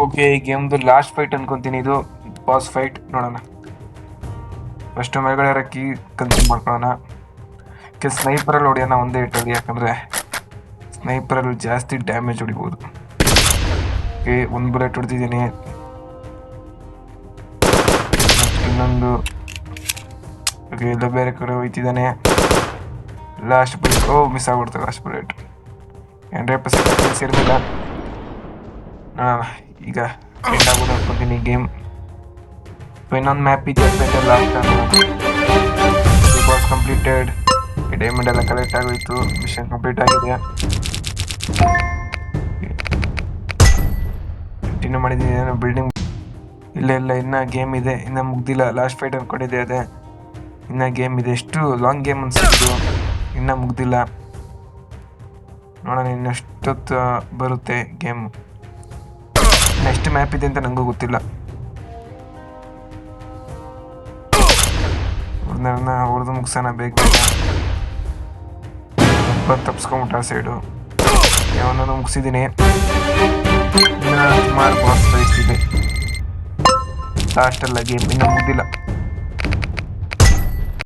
Okay, ಈ ಗೇಮ್ದು last fight ಅನ್ಕೊಂತೀನಿ. ಇದು ಬಾಸ್ ಫೈಟ್. ನೋಡೋಣ. ಫಸ್ಟ್ ಮೇಲ್ಗಡೆ ಕೀ ಕನ್ಸ್ಯೂಮ್ ಮಾಡ್ಕೊಳ್ಳೋಣ. ಸ್ನೈಪರಲ್ಲಿ ಹೊಡಿಯೋಣ ಒಂದೇ ಇಟ್ಟಲ್ಲಿ, ಯಾಕಂದರೆ ಸ್ನೈಪರಲ್ಲಿ ಜಾಸ್ತಿ ಡ್ಯಾಮೇಜ್ ಹೊಡಿಬೋದು. ಓಕೆ, ಒಂದು ಬುಲೆಟ್ ಹೊಡೆದಿದ್ದೀನಿ. ಇನ್ನೊಂದು. ಓಕೆ, ಎಲ್ಲ ಬೇರೆ ಕಡೆ ಹೋಯ್ತಿದ್ದಾನೆ. Last bullet. ಮಿಸ್ ಆಗ್ಬಿಡ್ತಾರೆ ಲಾಸ್ಟ್ ಬುಲೆಟ್. 100% ಸೇರಿಲ್ಲ. ಈಗ ಎಂಡ್ ಆಗೋದು ಅನ್ಕೊಂತೀನಿ ಗೇಮ್. ಇನ್ನೊಂದು ಮ್ಯಾಪ್ ಇದೆ, ಲಾಸ್ಟ್ ಬಾಸ್ ಕಂಪ್ಲೀಟೆಡ್. ಡೈಮಂಡ್ ಎಲ್ಲ ಕಲೆಕ್ಟ್ ಆಗೋಯ್ತು. ಮಿಷನ್ ಕಂಪ್ಲೀಟ್ ಆಗಿದೆ. ಕಂಟಿನ್ಯೂ ಮಾಡಿದ್ದೀನಿ. ಬಿಲ್ಡಿಂಗ್ ಇಲ್ಲ ಇನ್ನ ಗೇಮ್ ಇದೆ, ಇನ್ನ ಮುಗ್ದಿಲ್ಲ. ಲಾಸ್ಟ್ ಫೈಟ್ ಅನ್ಕೊಂಡಿದ್ದೆ ಅದೇ. ಇನ್ನ ಗೇಮ್ ಇದೆ. ಎಷ್ಟು ಲಾಂಗ್ ಗೇಮ್ ಅನ್ಸಿತ್ತು, ಇನ್ನ ಮುಗ್ದಿಲ್ಲ. ನೋಡೋಣ ಇನ್ನೆಷ್ಟೊತ್ತು ಬರುತ್ತೆ ಗೇಮ್. ನೆಕ್ಸ್ಟ್ ಮ್ಯಾಪ್ ಇದೆ ಅಂತ ನನಗೂ ಗೊತ್ತಿಲ್ಲ. ಹೊಡೆದು ಮುಗಿಸೋಣ ಬೇಗ. ತಪ್ಸ್ಕೊಂಬಿಟ್ಟ ಸೈಡು. ಯಾವನೂ ಮುಗಿಸಿದ್ದೀನಿ. ಸುಮಾರು ಬಾಸ್ ಫೈಟ್ಸ್ ಇದೆ ಲಾಸ್ಟೆಲ್ಲ. ಗೇಮ್ ಇನ್ನೂ ಮುಗ್ದಿಲ್ಲ.